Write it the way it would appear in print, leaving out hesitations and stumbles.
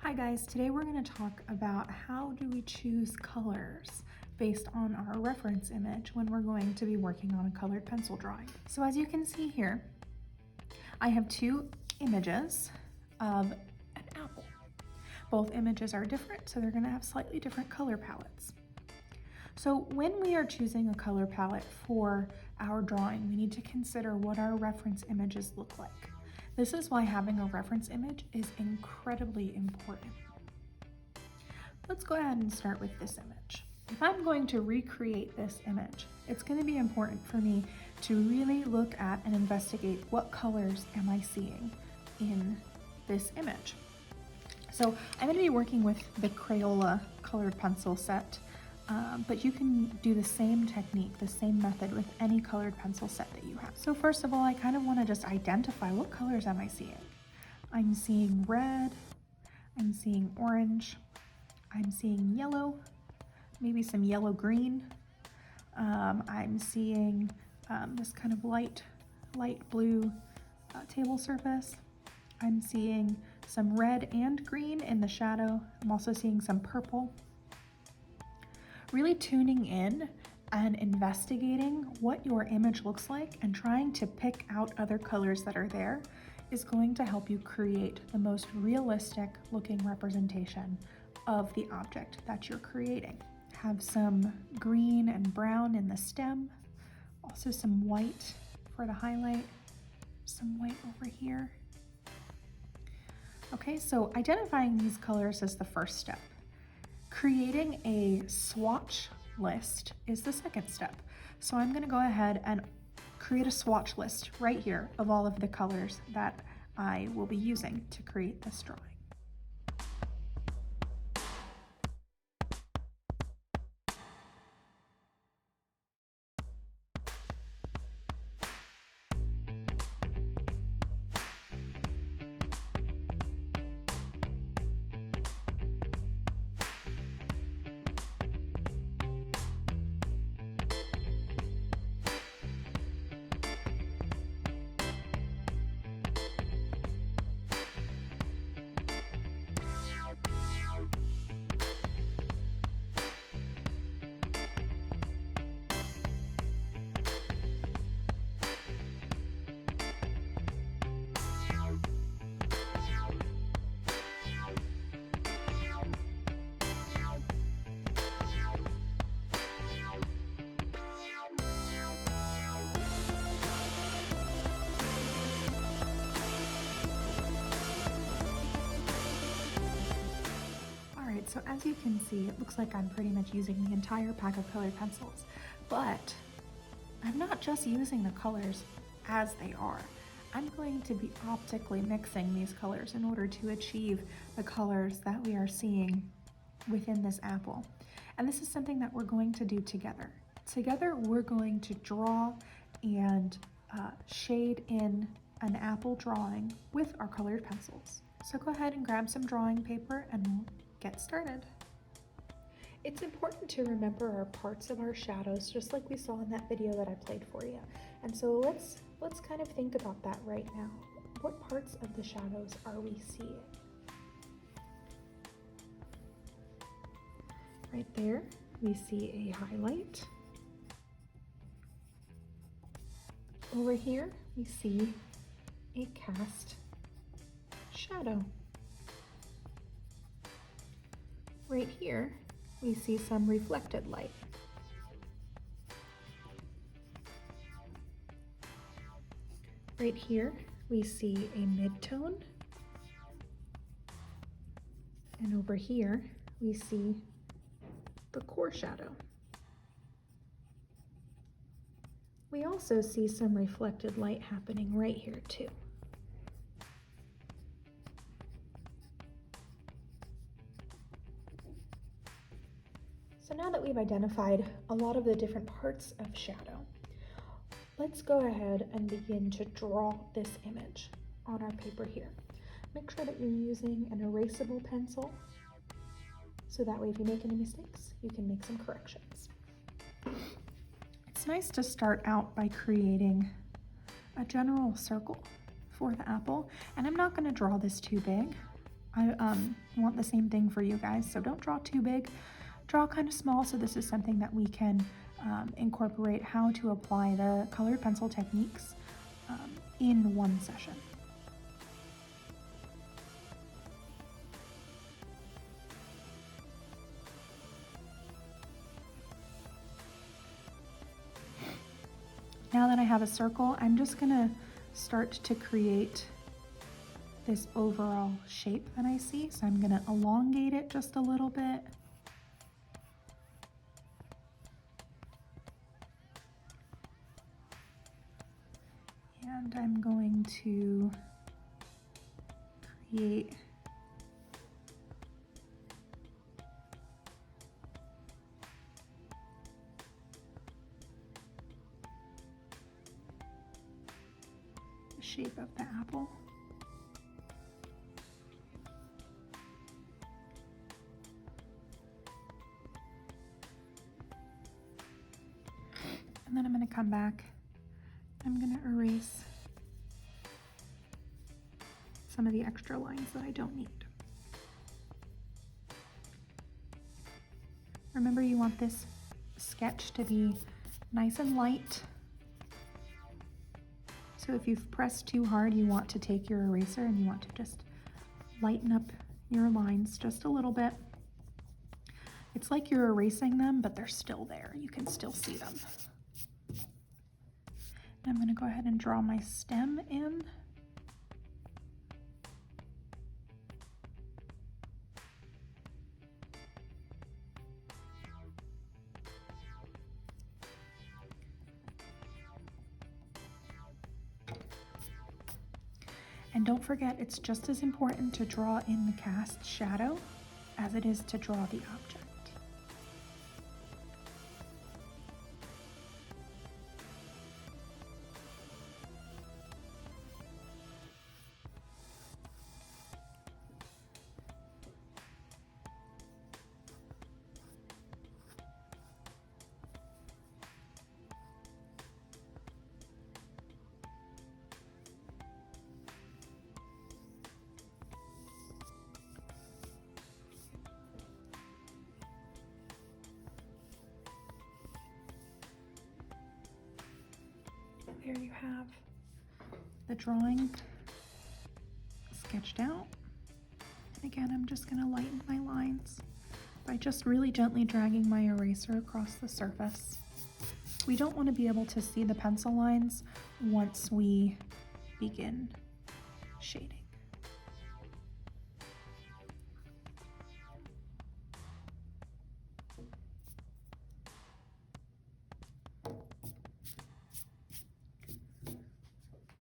Hi guys, today we're going to talk about how do we choose colors based on our reference image when we're going to be working on a colored pencil drawing. So as you can see here, I have two images of an apple. Both images are different, so they're going to have slightly different color palettes. So when we are choosing a color palette for our drawing, we need to consider what our reference images look like. This is why having a reference image is incredibly important. Let's go ahead and start with this image. If I'm going to recreate this image, it's going to be important for me to really look at and investigate what colors am I seeing in this image. So I'm going to be working with the Crayola colored pencil set, but you can do the same technique, the same method with any colored pencil set that you have. So first of all, I kind of want to just identify what colors am I seeing. I'm seeing red, I'm seeing orange, I'm seeing yellow, maybe some yellow-green. I'm seeing this kind of light blue table surface. I'm seeing some red and green in the shadow. I'm also seeing some purple. Really tuning in and investigating what your image looks like and trying to pick out other colors that are there is going to help you create the most realistic looking representation of the object that you're creating. Have some green and brown in the stem, also some white for the highlight, some white over here. Okay, so identifying these colors is the first step. Creating a swatch list is the second step. So I'm going to go ahead and create a swatch list right here of all of the colors that I will be using to create this drawing. So as you can see, it looks like I'm pretty much using the entire pack of colored pencils, but I'm not just using the colors as they are. I'm going to be optically mixing these colors in order to achieve the colors that we are seeing within this apple. And this is something that we're going to do together. Together, we're going to draw and shade in an apple drawing with our colored pencils. So go ahead and grab some drawing paper and we'll get started. It's important to remember our parts of our shadows, just like we saw in that video that I played for you. And so let's kind of think about that right now. What parts of the shadows are we seeing? Right there, we see a highlight. Over here, we see a cast shadow. Right here, we see some reflected light. Right here, we see a midtone. And over here, we see the core shadow. We also see some reflected light happening right here too. So now that we've identified a lot of the different parts of shadow, let's go ahead and begin to draw this image on our paper here. Make sure that you're using an erasable pencil, so that way if you make any mistakes, you can make some corrections. It's nice to start out by creating a general circle for the apple, and I'm not going to draw this too big. I want the same thing for you guys, so don't draw too big. Draw kind of small, so this is something that we can incorporate how to apply the colored pencil techniques in one session. Now that I have a circle, I'm just gonna start to create this overall shape that I see. So I'm gonna elongate it just a little bit. And I'm going to create the shape of the apple. And then I'm going to come back. I'm going to erase some of the extra lines that I don't need. Remember, you want this sketch to be nice and light. So if you've pressed too hard, you want to take your eraser and you want to just lighten up your lines just a little bit. It's like you're erasing them, but they're still there. You can still see them. And I'm going to go ahead and draw my stem in. And don't forget, it's just as important to draw in the cast shadow as it is to draw the object. There you have the drawing sketched out. And again, I'm just going to lighten my lines by just really gently dragging my eraser across the surface. We don't want to be able to see the pencil lines once we begin shading.